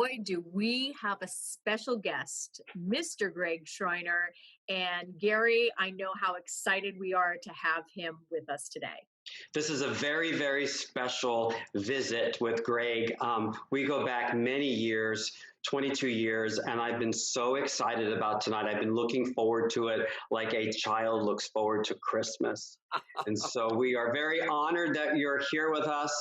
boy, do we have a special guest, Mr. Greg Schreiner. And Gary, I know how excited we are to have him with us today. This is a very, very special visit with Greg. We go back many years, 22 years, and I've been so excited about tonight. I've been looking forward to it like a child looks forward to Christmas. And so we are very honored that you're here with us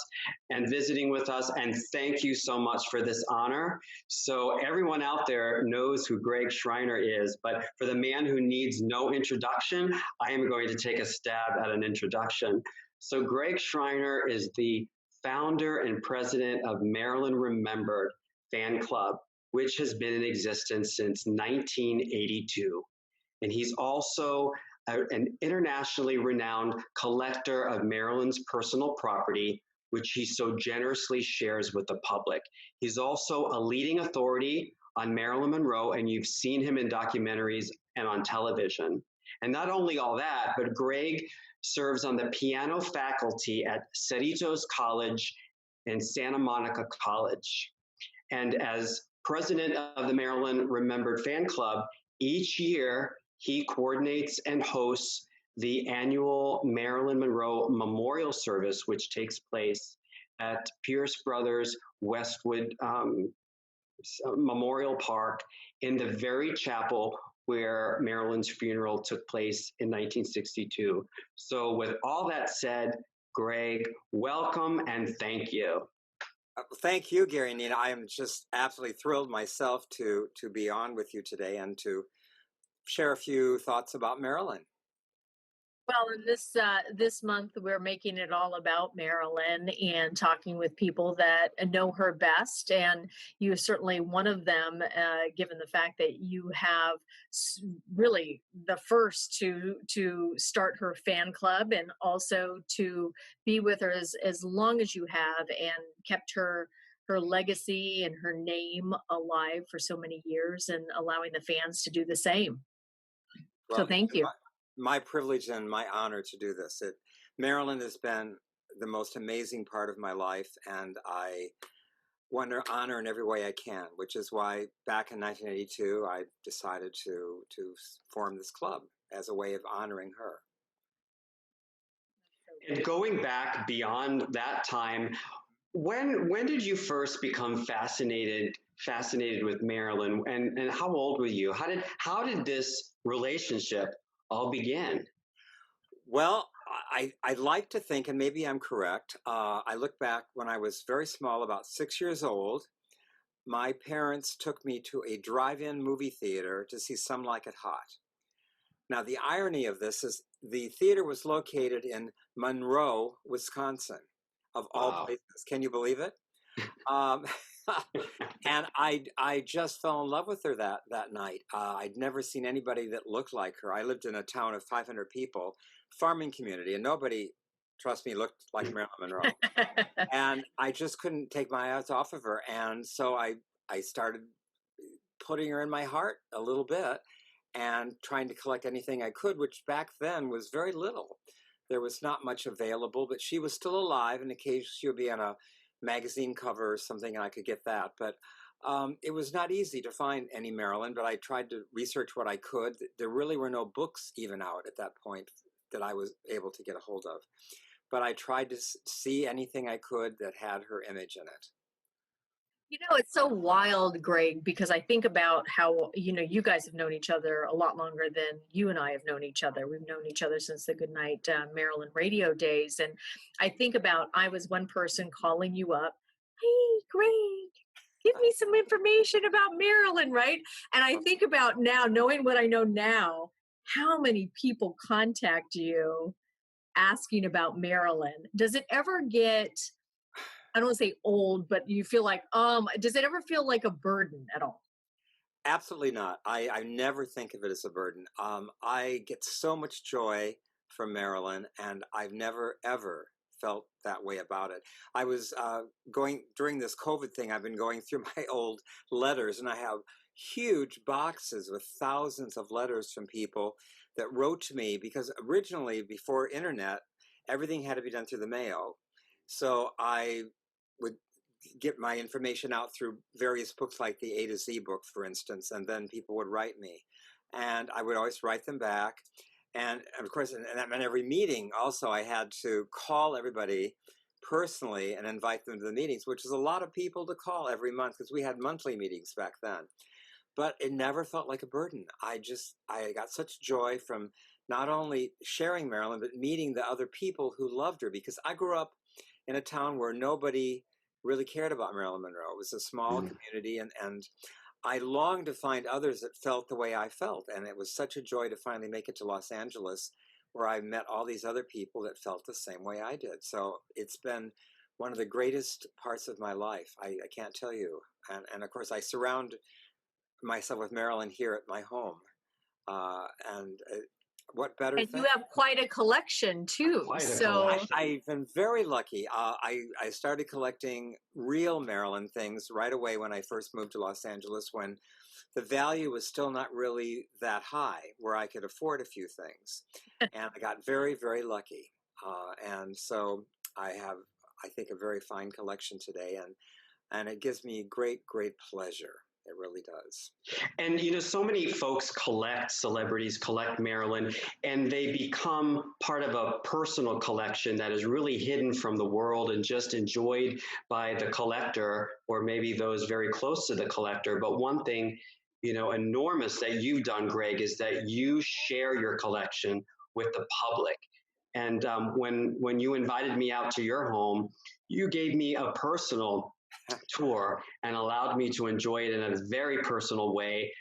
and visiting with us, and thank you so much for this honor. So everyone out there knows who Greg Schreiner is, but for the man who needs no introduction, I am going to take a stab at an introduction. So Greg Schreiner is the founder and president of Marilyn Remembered fan club, which has been in existence since 1982. And he's also an internationally renowned collector of Marilyn's personal property, which he so generously shares with the public. He's also a leading authority on Marilyn Monroe, and you've seen him in documentaries and on television. And not only all that, but Greg serves on the piano faculty at Cerritos College and Santa Monica College. And as president of the Marilyn Remembered fan club, each year he coordinates and hosts the annual Marilyn Monroe Memorial Service, which takes place at Pierce Brothers Westwood Memorial Park in the very chapel where Marilyn's funeral took place in 1962. So with all that said, Greg, welcome and thank you. Thank you, Gary and Nina. I am just absolutely thrilled myself to be on with you today and to share a few thoughts about Marilyn. Well, in this month, we're making it all about Marilyn and talking with people that know her best. And you are certainly one of them, given the fact that you have really the first to start her fan club and also to be with her as long as you have and kept her legacy and her name alive for so many years and allowing the fans to do the same. Well, so thank you. My privilege and my honor to do this. Marilyn has been the most amazing part of my life, and I want to honor in every way I can, which is why back in 1982, I decided to form this club as a way of honoring her. And going back beyond that time, when did you first become fascinated with Marilyn, and how old were you? How did this relationship all begin? Well, I'd like to think, and maybe I'm correct, I look back when I was very small, about 6 years old. My parents took me to a drive-in movie theater to see Some Like It Hot. Now, the irony of this is the theater was located in Monroe, Wisconsin, of all places. Can you believe it? And I just fell in love with her that night. I'd never seen anybody that looked like her. I lived in a town of 500 people, farming community, and nobody, trust me, looked like Marilyn Monroe. And I just couldn't take my eyes off of her. And so I started putting her in my heart a little bit and trying to collect anything I could, which back then was very little. There was not much available, but she was still alive, and occasionally she would be on a magazine cover or something, and I could get that. But it was not easy to find any Marilyn, but I tried to research what I could. There really were no books even out at that point that I was able to get a hold of. But I tried to see anything I could that had her image in it. You know, it's so wild, Greg, because I think about how, you guys have known each other a lot longer than you and I have known each other. We've known each other since the Goodnight Marilyn radio days. And I think about, I was one person calling you up, hey, Greg, give me some information about Marilyn, right? And I think about now, knowing what I know now, how many people contact you asking about Marilyn. Does it ever get, I don't want to say old, but you feel like, does it ever feel like a burden at all? Absolutely not. I never think of it as a burden. I get so much joy from Marilyn, and I've never, ever felt that way about it. I was during this COVID thing, I've been going through my old letters, and I have huge boxes with thousands of letters from people that wrote to me, because originally, before internet, everything had to be done through the mail. So I would get my information out through various books like the A to Z book, for instance, and then people would write me. And I would always write them back. And of course, in every meeting also, I had to call everybody personally and invite them to the meetings, which is a lot of people to call every month because we had monthly meetings back then. But it never felt like a burden. I got such joy from not only sharing Marilyn, but meeting the other people who loved her, because I grew up in a town where nobody really cared about Marilyn Monroe. It was a small community, and I longed to find others that felt the way I felt. And it was such a joy to finally make it to Los Angeles, where I met all these other people that felt the same way I did. So it's been one of the greatest parts of my life. I can't tell you. And of course, I surround myself with Marilyn here at my home. What better And thing? you have quite a collection too. I've been very lucky. I started collecting real Marilyn things right away when I first moved to Los Angeles, when the value was still not really that high, where I could afford a few things. And I got very, very lucky. And so I have, I think, a very fine collection today, and it gives me great, great pleasure. It really does. And, you know, so many folks collect celebrities, collect Marilyn, and they become part of a personal collection that is really hidden from the world and just enjoyed by the collector, or maybe those very close to the collector. But one thing, you know, enormous that you've done, Greg, is that you share your collection with the public. And when you invited me out to your home, you gave me a personal tour and allowed me to enjoy it in a very personal way,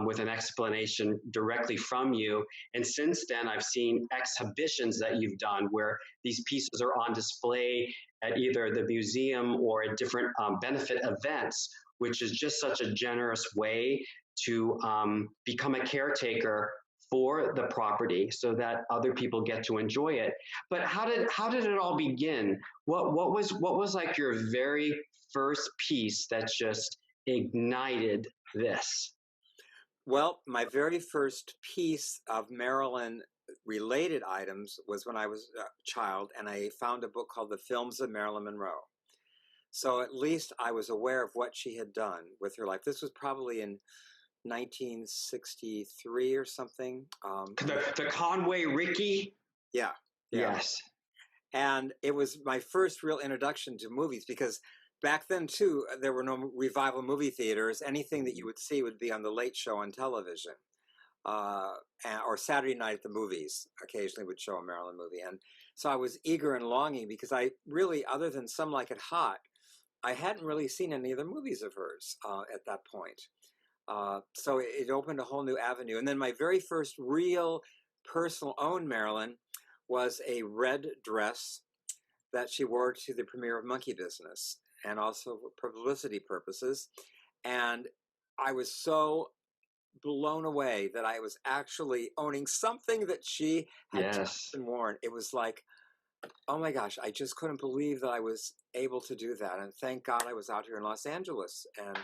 with an explanation directly from you. And since then, I've seen exhibitions that you've done where these pieces are on display at either the museum or at different benefit events, which is just such a generous way to become a caretaker for the property so that other people get to enjoy it. But how did it all begin? What was like your very first piece that just ignited this? Well, my very first piece of Marilyn related items was when I was a child, and I found a book called The Films of Marilyn Monroe. So at least I was aware of what she had done with her life. This was probably in 1963 or something. The Conway Rickey? Yeah. Yes. And it was my first real introduction to movies, because back then, too, there were no revival movie theaters. Anything that you would see would be on the Late Show on television, or Saturday night at the movies. Occasionally would show a Marilyn movie. And so I was eager and longing, because I really, other than Some Like It Hot, I hadn't really seen any other movies of hers at that point. So it opened a whole new avenue. And then my very first real personal own Marilyn was a red dress that she wore to the premiere of Monkey Business, and also for publicity purposes. And I was so blown away that I was actually owning something that she had touched and worn. It was like, oh my gosh, I just couldn't believe that I was able to do that. And thank God I was out here in Los Angeles. And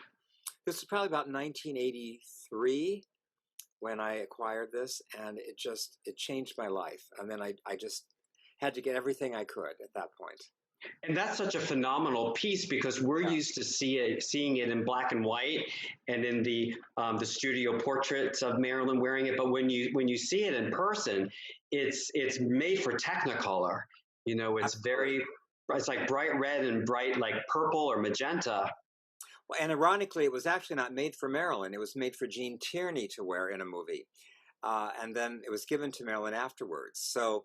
this was probably about 1983 when I acquired this, and it changed my life. And then I just had to get everything I could at that point. And that's such a phenomenal piece, because we're used to seeing it in black and white and in the studio portraits of Marilyn wearing it. But when you see it in person, it's made for Technicolor. You know, it's it's like bright red and bright like purple or magenta. Well, and ironically, it was actually not made for Marilyn. It was made for Gene Tierney to wear in a movie. And then it was given to Marilyn afterwards. So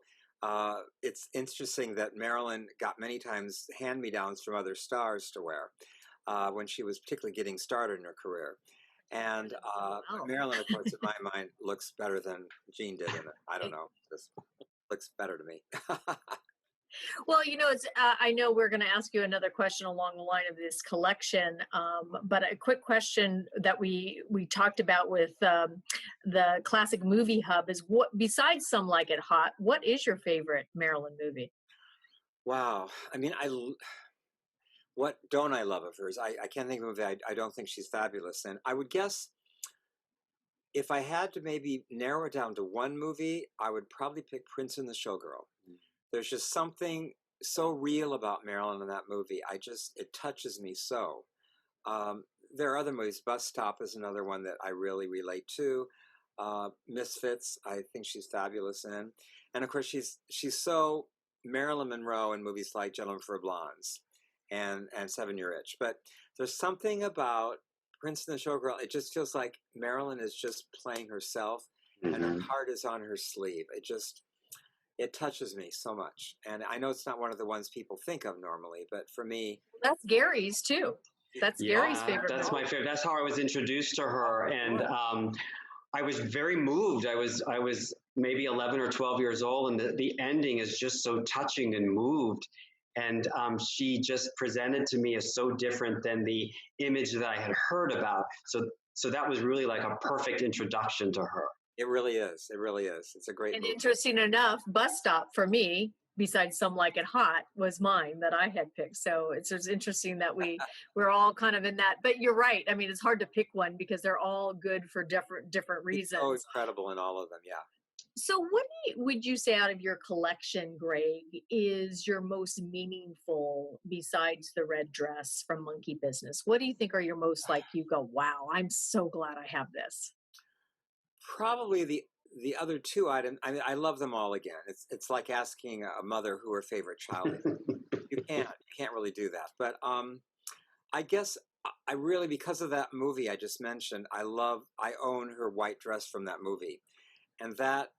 it's interesting that Marilyn got many times hand-me-downs from other stars to wear when she was particularly getting started in her career. And Marilyn, of course, in my mind, looks better than Gene did in it. I don't know. Just looks better to me. Well, you know, it's. I know we're going to ask you another question along the line of this collection, but a quick question that we talked about with the Classic Movie Hub is, what, besides Some Like It Hot, what is your favorite Marilyn movie? Wow. I mean, what don't I love of hers? I can't think of a movie I don't think she's fabulous in. I would guess if I had to maybe narrow it down to one movie, I would probably pick Prince and the Showgirl. There's just something so real about Marilyn in that movie. It touches me so. There are other movies. Bus Stop is another one that I really relate to. Misfits, I think she's fabulous in. And of course, she's so Marilyn Monroe in movies like Gentlemen for Blondes and 7-Year Itch. But there's something about Prince and the Showgirl. It just feels like Marilyn is just playing herself, and her heart is on her sleeve. It touches me so much. And I know it's not one of the ones people think of normally, but for me, that's Gary's too. That's Gary's favorite. That's my favorite. That's how I was introduced to her, and I was very moved. I was maybe 11 or 12 years old, and the ending is just so touching and moved. And she just presented to me as so different than the image that I had heard about. So that was really like a perfect introduction to her. It really is. It really is. It's a great movie. Interesting enough, Bus Stop for me, besides Some Like It Hot, was mine that I had picked. So it's just interesting that we're all kind of in that. But you're right. I mean, it's hard to pick one because they're all good for different reasons. So incredible in all of them, yeah. So what would you say out of your collection, Greg, is your most meaningful besides the red dress from Monkey Business? What do you think are your most, like, you go, wow, I'm so glad I have this? Probably the other two items. I mean, I love them all again. It's like asking a mother who her favorite child is. You can't really do that. But I guess I really, because of that movie I just mentioned, I own her white dress from that movie, and that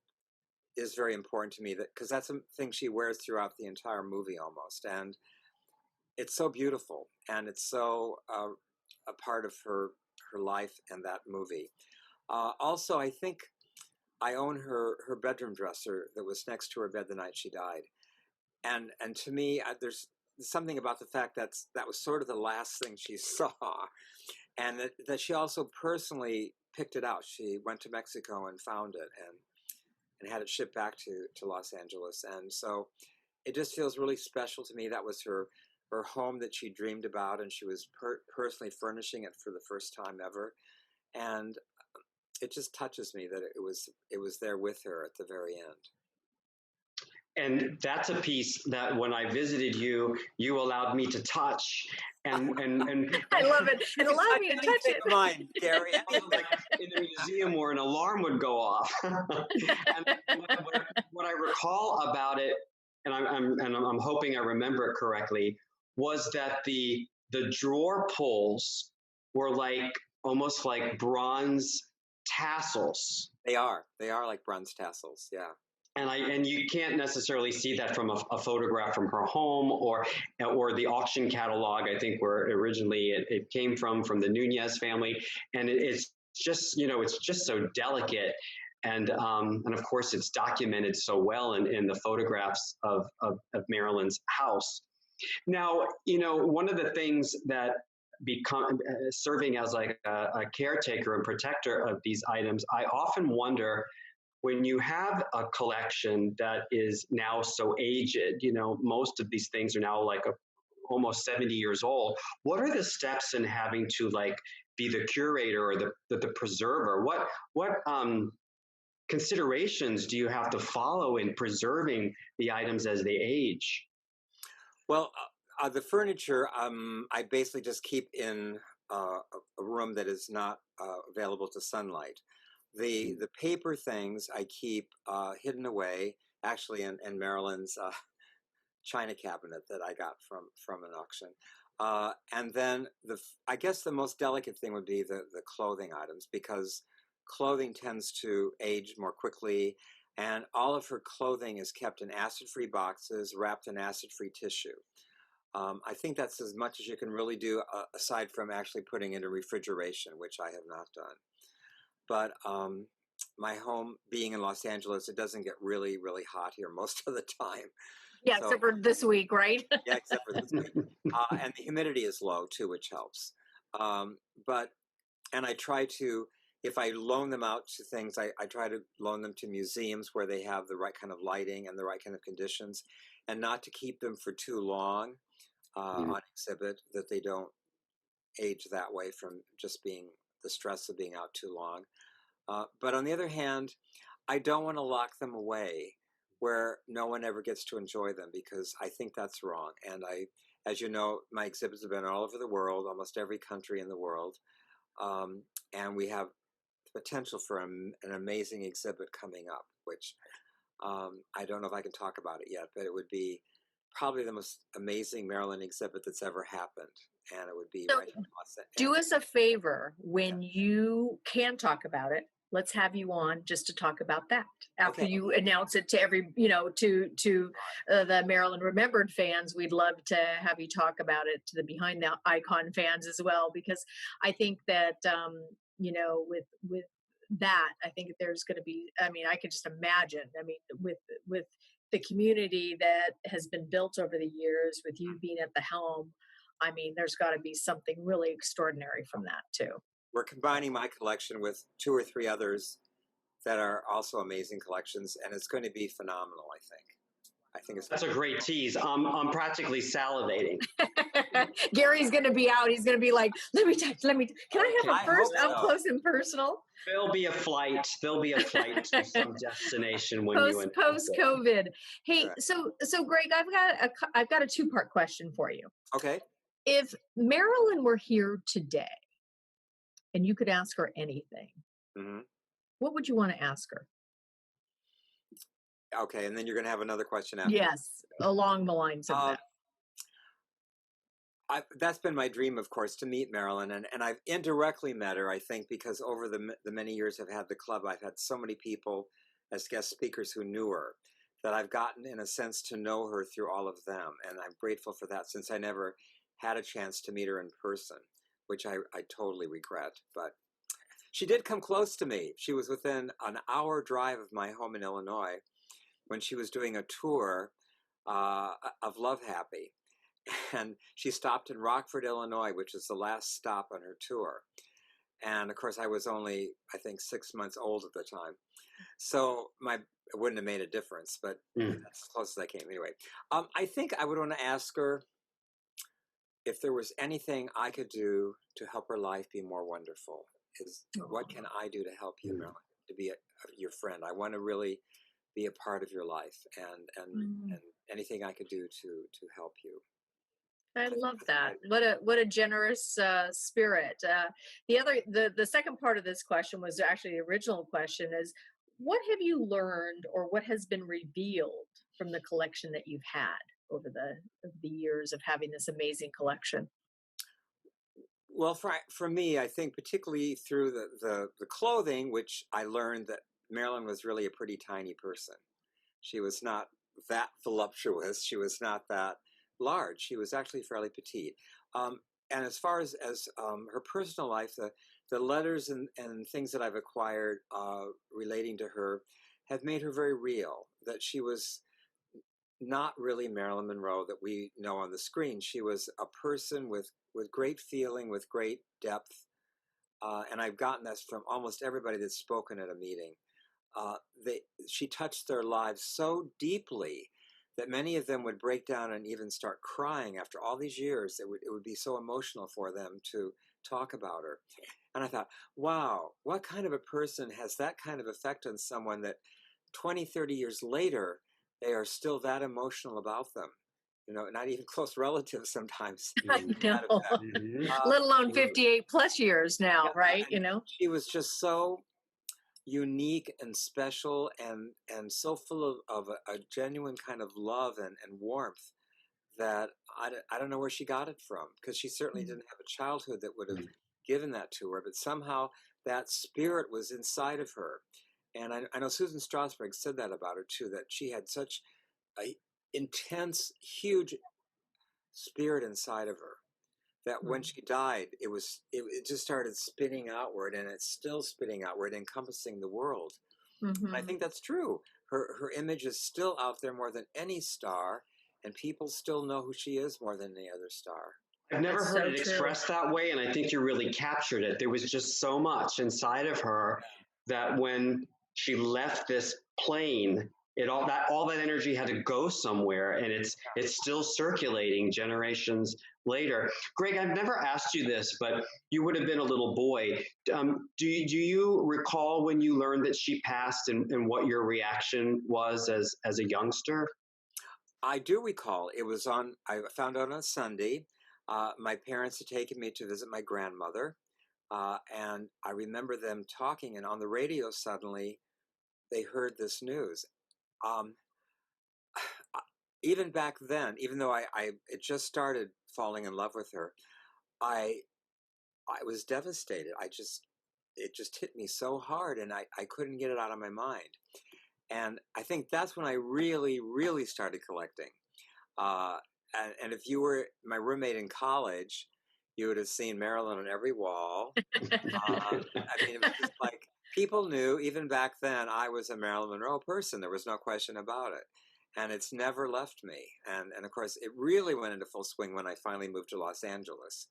is very important to me, because that's a thing she wears throughout the entire movie almost, and it's so beautiful, and it's so a part of her life and that movie. Also, I think I own her bedroom dresser that was next to her bed the night she died, and to me, there's something about the fact that was sort of the last thing she saw, and that she also personally picked it out. She went to Mexico and found it and had it shipped back to Los Angeles, and so it just feels really special to me. That was her home that she dreamed about, and she was personally furnishing it for the first time ever, and it just touches me that it was there with her at the very end. And that's a piece that when I visited you, you allowed me to touch, and I love it. It allowed me to touch it. Mine, Gary. Like in the museum where an alarm would go off. And what I recall about it, and I'm hoping I remember it correctly, was that the drawer pulls were like almost like bronze tassels. They are like bronze tassels, yeah. And you can't necessarily see that from a photograph from her home or the auction catalog, I think, where originally it came from the Nunez family. And it's just, it's just so delicate. And of course, it's documented so well in the photographs of Marilyn's house. Now, one of the things that serving as like a caretaker and protector of these items, I often wonder, when you have a collection that is now so aged, most of these things are now like almost 70 years old. What are the steps in having to like be the curator or the preserver? What considerations do you have to follow in preserving the items as they age? Well, the furniture, I basically just keep in a room that is not available to sunlight. The paper things I keep hidden away, actually in Marilyn's china cabinet that I got from an auction. And then I guess the most delicate thing would be the clothing items, because clothing tends to age more quickly, and all of her clothing is kept in acid-free boxes, wrapped in acid-free tissue. I think that's as much as you can really do, aside from actually putting it in refrigeration, which I have not done. But my home being in Los Angeles, it doesn't get really, really hot here most of the time. Yeah, so, except for this week, right? Yeah, except for this week. And the humidity is low too, which helps. And I try to, if I loan them out to things, I try to loan them to museums where they have the right kind of lighting and the right kind of conditions, and not to keep them for too long on exhibit, that they don't age that way from just being the stress of being out too long. But on the other hand, I don't want to lock them away where no one ever gets to enjoy them, because I think that's wrong. And as you know, my exhibits have been all over the world, almost every country in the world. And we have the potential for an amazing exhibit coming up, which I don't know if I can talk about it yet, but it would be probably the most amazing Marilyn exhibit that's ever happened. And it would be So right in Los Angeles. do us a favor, when you can talk about it, let's have you on just to talk about that after Okay. you announce it to every, to the Marilyn Remembered fans. We'd love to have you talk about it to the Behind the Icon fans as well, because I think that, with that, I think there's going to be, I mean, I could just imagine, I mean, with the community that has been built over the years, with you being at the helm, I mean, there's got to be something really extraordinary from that too. We're combining my collection with 2 or 3 others that are also amazing collections, and it's going to be phenomenal, I think. That's a great tease. I'm practically salivating. Gary's going to be out. He's going to be like, can I have a first up close and personal? There'll be a flight to some destination when post COVID. Hey, so Greg, I've got a 2-part question for you. Okay. If Marilyn were here today and you could ask her anything, what would you want to ask her? Okay, and then you're going to have another question after. Yes, along the lines of that. That's been my dream, of course, to meet Marilyn, and I've indirectly met her, I think, because over the many years I've had the club, I've had so many people as guest speakers who knew her, that I've gotten, in a sense, to know her through all of them, and I'm grateful for that, since I never had a chance to meet her in person, which I totally regret. But she did come close to me. She was within an hour drive of my home in Illinois when she was doing a tour of Love Happy. And she stopped in Rockford, Illinois, which is the last stop on her tour. And of course, I was only, I think, 6 months old at the time. So it wouldn't have made a difference, but that's as close as I came anyway. I think I would want to ask her if there was anything I could do to help her life be more wonderful. What can I do to help you, Marilyn, to be your friend? I want to really be a part of your life, and anything I could do to help you. I love that. What a generous spirit. The second part of this question was actually the original question: is what have you learned, or what has been revealed from the collection that you've had over the years of having this amazing collection? Well, for me, I think particularly through the clothing, which I learned that Marilyn was really a pretty tiny person. She was not that voluptuous. She was not that large. She was actually fairly petite. And as far as her personal life, the letters and things that I've acquired relating to her have made her very real, that she was not really Marilyn Monroe that we know on the screen. She was a person with great feeling, with great depth. And I've gotten this from almost everybody that's spoken at a meeting. She touched their lives so deeply that many of them would break down and even start crying after all these years. It would be so emotional for them to talk about her. And I thought, wow, what kind of a person has that kind of effect on someone that 20, 30 years later, they are still that emotional about them? You know, not even close relatives sometimes. I know. Let alone 58 plus years now, yeah, right? You know, she was just so unique and special, and so full of a genuine kind of love and warmth that I don't know where she got it from, because she certainly didn't have a childhood that would have given that to her, but somehow that spirit was inside of her. And I know Susan Strasberg said that about her too, that she had such a intense, huge spirit inside of her that when she died, it just started spinning outward, and it's still spinning outward, encompassing the world. And I think that's true. Her image is still out there more than any star, and people still know who she is more than any other star. I've never heard it expressed that way, and I think you really captured it. There was just so much inside of her that when she left this plane, all that energy had to go somewhere, and it's still circulating generations later. Greg, I've never asked you this, but you would have been a little boy. Do you recall when you learned that she passed, and what your reaction was as a youngster? I do recall. I found out on a Sunday. My parents had taken me to visit my grandmother. And I remember them talking, and on the radio, suddenly they heard this news. Um, Even back then, even though I had just started falling in love with her, I I was devastated. It just hit me so hard, and I couldn't get it out of my mind. And I think that's when I really, really started collecting. Uh, and if you were my roommate in college, you would have seen Marilyn on every wall. I mean, it was just like people knew even back then I was a Marilyn Monroe person. There was no question about it. And it's never left me. And of course, it really went into full swing when I finally moved to Los Angeles.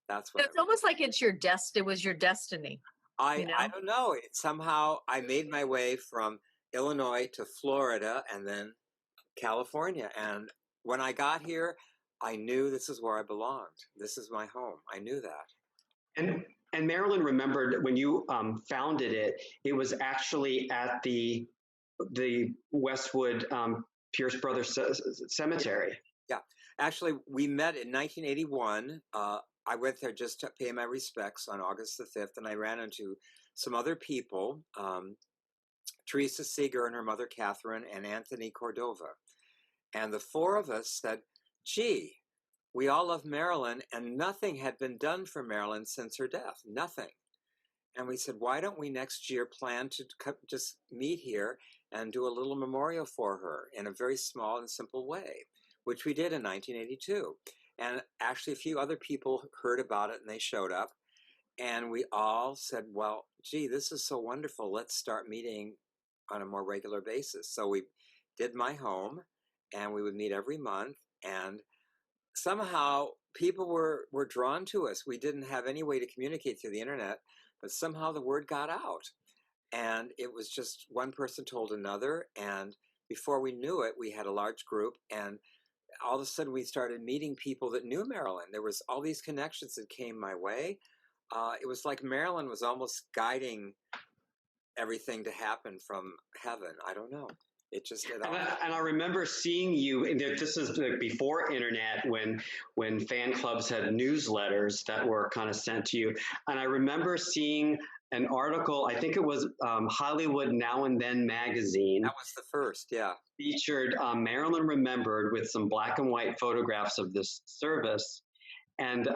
That's when It's almost like it was your destiny, you I know? don't know. Somehow I made my way from Illinois to Florida and then California. And when I got here, I knew this is where I belonged. This is my home. I knew that. And and Marilyn Remembered, when you founded it, it was actually at the Westwood Pierce Brothers Cemetery. Yeah. Actually, we met in 1981. I went there just to pay my respects on August the 5th, and I ran into some other people, Teresa Seeger and her mother, Catherine, and Anthony Cordova. And the four of us said, gee, we all love Marilyn, and nothing had been done for Marilyn since her death. Nothing. And we said, why don't we next year plan to just meet here and do a little memorial for her in a very small and simple way, which we did in 1982. And actually, a few other people heard about it and they showed up. And we all said, well, gee, this is so wonderful. Let's start meeting on a more regular basis. So we did my home, and we would meet every month. And somehow people were drawn to us. We didn't have any way to communicate through the internet, but somehow the word got out. And it was just one person told another. And before we knew it, we had a large group. And all of a sudden, we started meeting people that knew Marilyn. There was all these connections that came my way. It was like Marilyn was almost guiding everything to happen from heaven. I don't know. It just did. And I remember seeing you. And this is before internet, when fan clubs had newsletters that were kind of sent to you. And I remember seeing an article. I think it was Hollywood Now and Then magazine. That was the first, yeah. Featured Marilyn Remembered with some black and white photographs of this service. And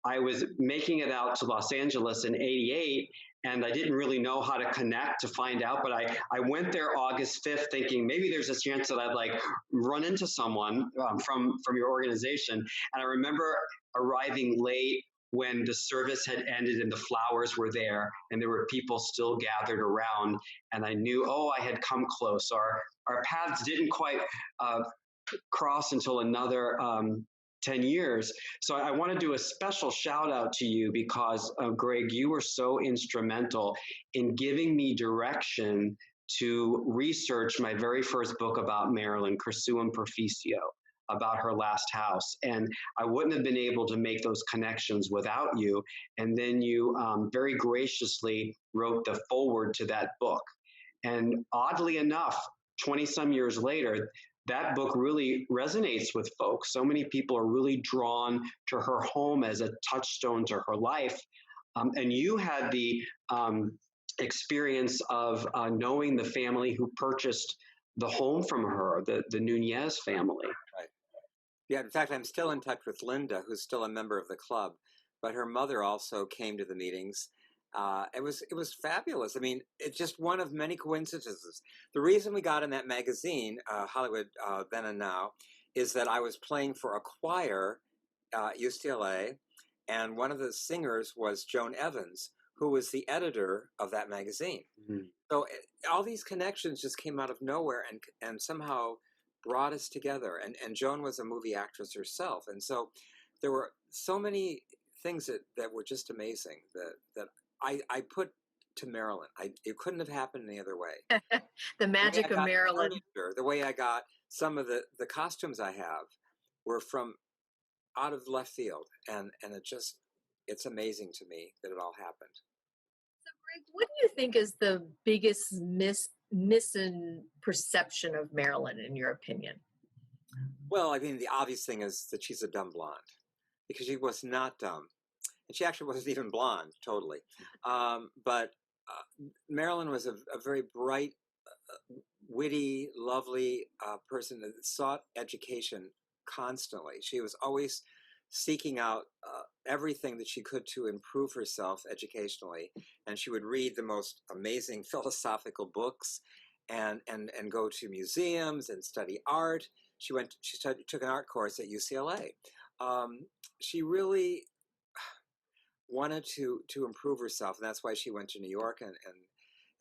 I was making it out to Los Angeles in '88, and I didn't really know how to connect to find out, but I went there August 5th thinking maybe there's a chance that I'd like run into someone from your organization. And I remember arriving late when the service had ended and the flowers were there and there were people still gathered around, and I knew, oh, I had come close. Our paths didn't quite cross until another 10 years. So I want to do a special shout out to you because, Greg, you were so instrumental in giving me direction to research my very first book about Marilyn, Cursuum Perficio, about her last house. And I wouldn't have been able to make those connections without you. And then you very graciously wrote the foreword to that book. And oddly enough, 20 some years later, that book really resonates with folks. So many people are really drawn to her home as a touchstone to her life. And you had the experience of knowing the family who purchased the home from her, the Nunez family. Right. Yeah, in fact, I'm still in touch with Linda, who's still a member of the club, but her mother also came to the meetings. It was fabulous. I mean, it's just one of many coincidences. The reason we got in that magazine, Hollywood Then and Now, is that I was playing for a choir at UCLA, and one of the singers was Joan Evans, who was the editor of that magazine. Mm-hmm. So all these connections just came out of nowhere and somehow brought us together. And Joan was a movie actress herself, and so there were so many things that were just amazing that I put to Marilyn. It couldn't have happened any other way. The The way magic I of got Marilyn. furniture, the way I got some of the costumes I have were from out of left field, and it's amazing to me that it all happened. So, Greg, what do you think is the biggest misperception of Marilyn, in your opinion? Well, I mean, the obvious thing is that she's a dumb blonde, because she was not dumb, and she actually wasn't even blonde totally. But Marilyn was a very bright, witty, lovely person that sought education constantly. She was always seeking out everything that she could to improve herself educationally, and she would read the most amazing philosophical books, and go to museums and study art. Took an art course at UCLA. She really wanted to improve herself, and that's why she went to New York, and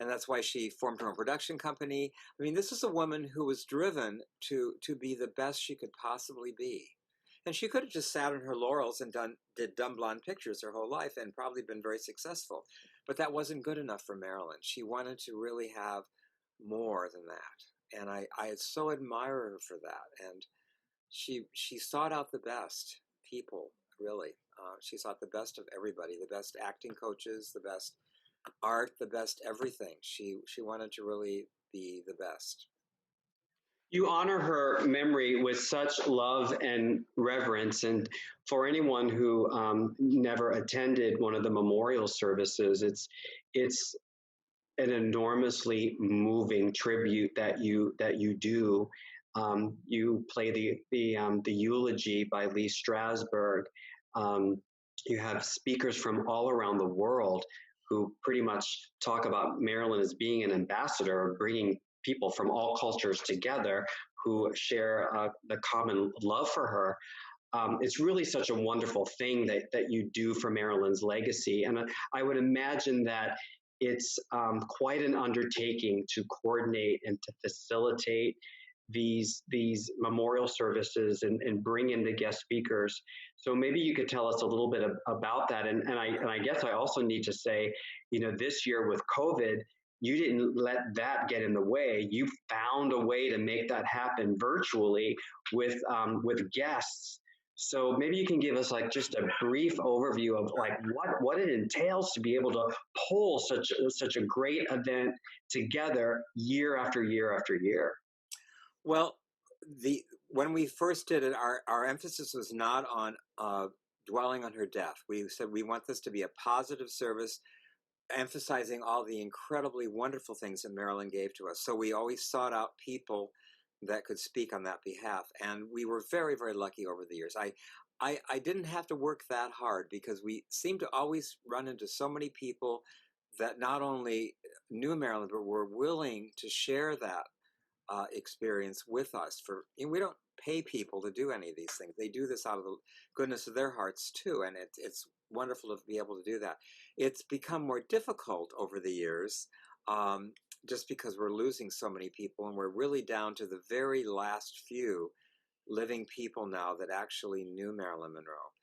that's why she formed her own production company. I mean, this is a woman who was driven to be the best she could possibly be. And she could have just sat on her laurels and did dumb blonde pictures her whole life and probably been very successful. But that wasn't good enough for Marilyn. She wanted to really have more than that. And I so admire her for that. And she sought out the best people, really. She sought the best of everybody, the best acting coaches, the best art, the best everything. She wanted to really be the best. You honor her memory with such love and reverence. And for anyone who never attended one of the memorial services, it's an enormously moving tribute that you do. You play the eulogy by Lee Strasberg. You have speakers from all around the world who pretty much talk about Marilyn as being an ambassador, bringing people from all cultures together who share the common love for her. It's really such a wonderful thing that you do for Marilyn's legacy. And I would imagine that it's quite an undertaking to coordinate and to facilitate these memorial services and bring in the guest speakers. So maybe you could tell us a little bit about that. And I guess I also need to say, this year with COVID, you didn't let that get in the way. You found a way to make that happen virtually with guests. So maybe you can give us just a brief overview of what it entails to be able to pull such a great event together year after year after year. Well, when we first did it, our emphasis was not on dwelling on her death. We said we want this to be a positive service, emphasizing all the incredibly wonderful things that Marilyn gave to us. So we always sought out people that could speak on that behalf, and we were very, very lucky over the years. I didn't have to work that hard because we seemed to always run into so many people that not only knew Marilyn but were willing to share that experience with us. We don't pay people to do any of these things. They do this out of the goodness of their hearts too, and it's wonderful to be able to do that. It's become more difficult over the years, just because we're losing so many people, and we're really down to the very last few living people now that actually knew Marilyn Monroe.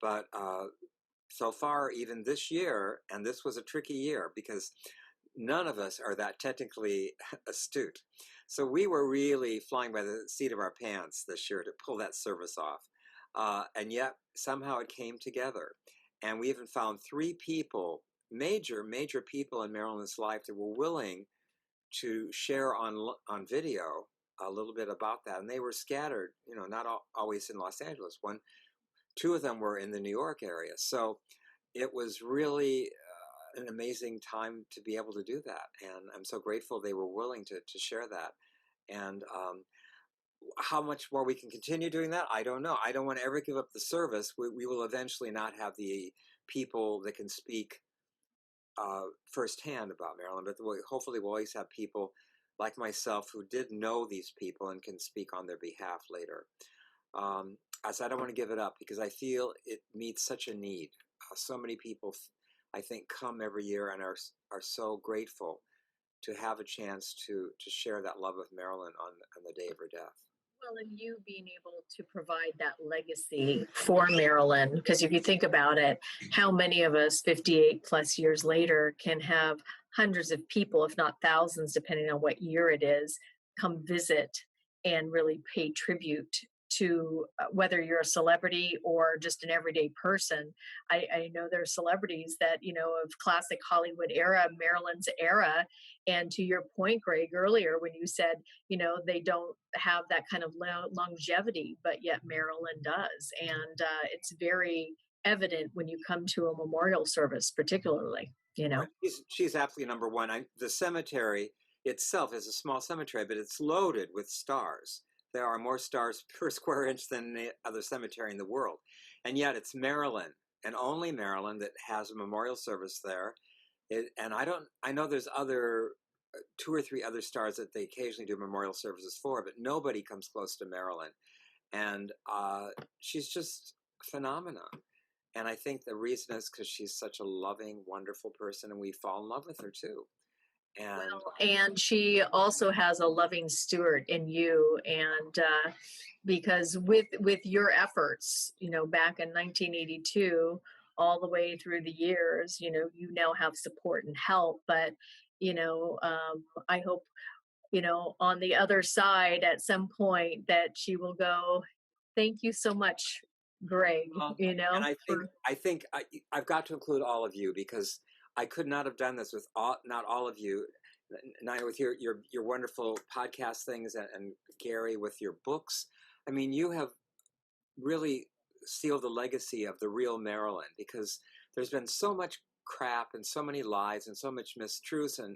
But so far, even this year, and this was a tricky year because none of us are that technically astute. So we were really flying by the seat of our pants this year to pull that service off. And yet somehow it came together. And we even found 3 people, major people in Marilyn's life that were willing to share on video a little bit about that. And they were scattered, not always in Los Angeles. 2 of them were in the New York area. So it was really an amazing time to be able to do that. And I'm so grateful they were willing to share that. And how much more we can continue doing that, I don't know. I don't want to ever give up the service. We will eventually not have the people that can speak firsthand about Marilyn, but hopefully we'll always have people like myself who did know these people and can speak on their behalf later. As I don't want to give it up because I feel it meets such a need. So many people, I think, come every year and are so grateful to have a chance to share that love of Marilyn on the day of her death. Well, and you being able to provide that legacy for Marilyn, because if you think about it, how many of us 58 plus years later can have hundreds of people, if not thousands, depending on what year it is, come visit and really pay tribute to whether you're a celebrity or just an everyday person. I know there are celebrities that, of classic Hollywood era, Marilyn's era. And to your point, Greg, earlier when you said, they don't have that kind of longevity, but yet Marilyn does. And it's very evident when you come to a memorial service, particularly, Right. She's absolutely number one. The cemetery itself is a small cemetery, but it's loaded with stars. There are more stars per square inch than any other cemetery in the world. And yet it's Marilyn, and only Marilyn, that has a memorial service there. And I know there's other two or three other stars that they occasionally do memorial services for, but nobody comes close to Marilyn. And she's just a phenomenon. And I think the reason is because she's such a loving, wonderful person, and we fall in love with her too. And she also has a loving steward in you, and because with your efforts, back in 1982, all the way through the years, you now have support and help. But I hope on the other side at some point that she will go, thank you so much, Greg. And I think I've got to include all of you, because I could not have done this with not all of you. Not with your wonderful podcast things, and Gary with your books. I mean, you have really sealed the legacy of the real Marilyn, because there's been so much crap and so many lies and so much mistruths, and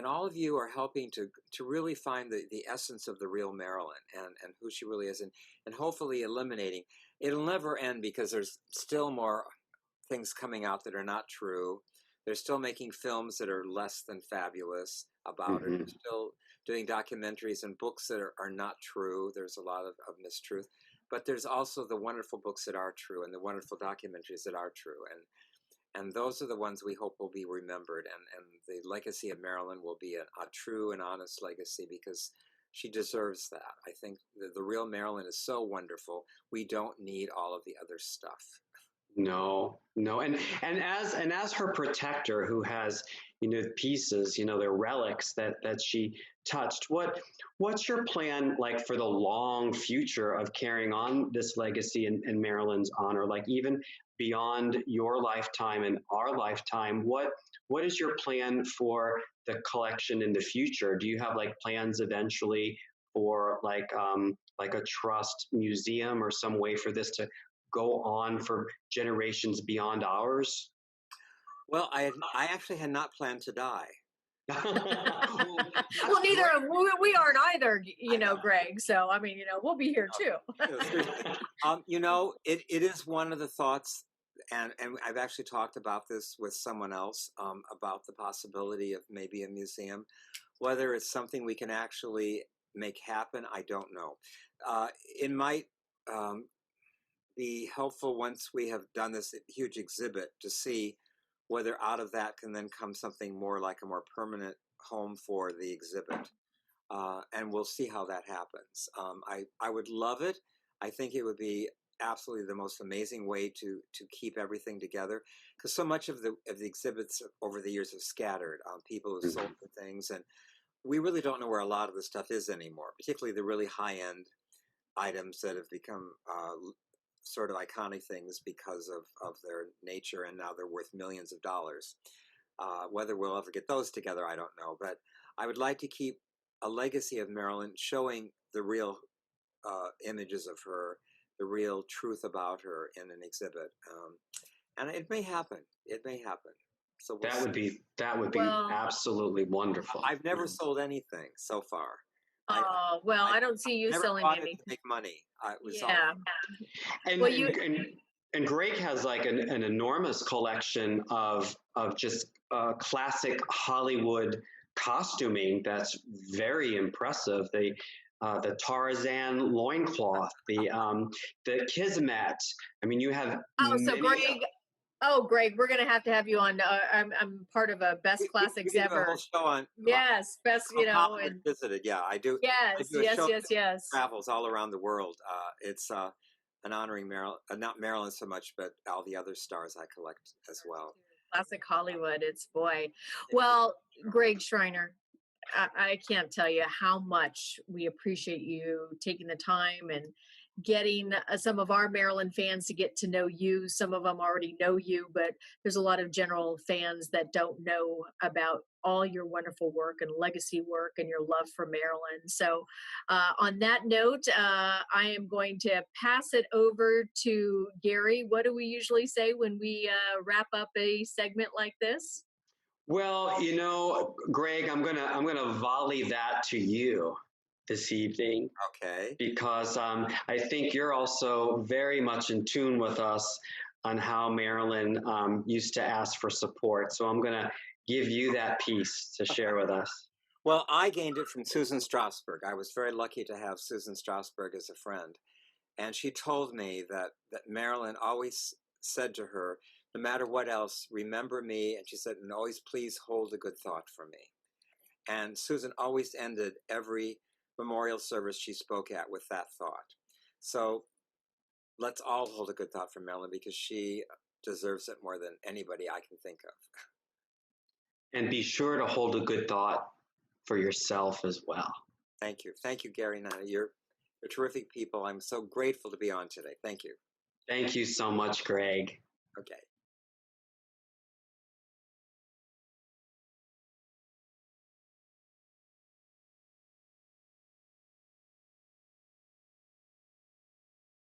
all of you are helping to really find the essence of the real Marilyn and who she really is, and hopefully eliminating. It'll never end, because there's still more things coming out that are not true. They're still making films that are less than fabulous about her. They're still doing documentaries and books that are not true. There's a lot of mistruth. But there's also the wonderful books that are true, and the wonderful documentaries that are true. And those are the ones we hope will be remembered. And the legacy of Marilyn will be a true and honest legacy, because she deserves that. I think the real Marilyn is so wonderful. We don't need all of the other stuff. No. And as her protector, who has, pieces, their relics that she touched, what's your plan like for the long future of carrying on this legacy in Marilyn's honor, like even beyond your lifetime and our lifetime? What is your plan for the collection in the future? Do you have like plans eventually for like a trust museum or some way for this to go on for generations beyond ours? Well, I actually had not planned to die. Well, neither we aren't either, Greg. So I mean, we'll be here too. It is one of the thoughts, and I've actually talked about this with someone else, about the possibility of maybe a museum. Whether it's something we can actually make happen, I don't know. It might be helpful once we have done this huge exhibit to see whether out of that can then come something more like a more permanent home for the exhibit. And we'll see how that happens. I would love it. I think it would be absolutely the most amazing way to keep everything together, because so much of the exhibits over the years have scattered. People have sold the things, and we really don't know where a lot of the stuff is anymore, particularly the really high-end items that have become sort of iconic things because of their nature, and now they're worth millions of dollars. Whether we'll ever get those together, I don't know. But I would like to keep a legacy of Marilyn, showing the real images of her, the real truth about her in an exhibit. And it may happen. It may happen. So that would be absolutely wonderful. I've never sold anything so far. I don't see you selling anything to make money. And Greg has like an enormous collection of just classic Hollywood costuming that's very impressive. The Tarzan loincloth, the Kismet. I mean, you have. So Greg, Oh, Greg, we're gonna have to have you on. I'm part of a best We classics could do a whole ever. show on Yes, best, called Hollywood and Visited. Yeah, I yes, do a yes, show yes, that yes. travels all around the world. It's an honoring Marilyn, not Marilyn so much, but all the other stars I collect as well. Classic Hollywood. It's boy. Thank you. Well, Greg Schreiner, I can't tell you how much we appreciate you taking the time and getting some of our Maryland fans to get to know you. Some of them already know you, but there's a lot of general fans that don't know about all your wonderful work and legacy work and your love for Maryland. So, on that note, I am going to pass it over to Gary. What do we usually say when we wrap up a segment like this? Well, Greg, I'm gonna volley that to you this evening Okay. because I think you're also very much in tune with us on how Marilyn used to ask for support. So I'm gonna give you that piece to share with us. Well, I gained it from Susan Strasberg. I was very lucky to have Susan Strasberg as a friend. And she told me that Marilyn always said to her, no matter what else, remember me. And she said, and always please hold a good thought for me. And Susan always ended every memorial service she spoke at with that thought. So let's all hold a good thought for Marilyn because she deserves it more than anybody I can think of. And be sure to hold a good thought for yourself as well. Thank you. Thank you, Gary and Nana. You're terrific people. I'm so grateful to be on today. Thank you. Thank you so much, Greg. Okay.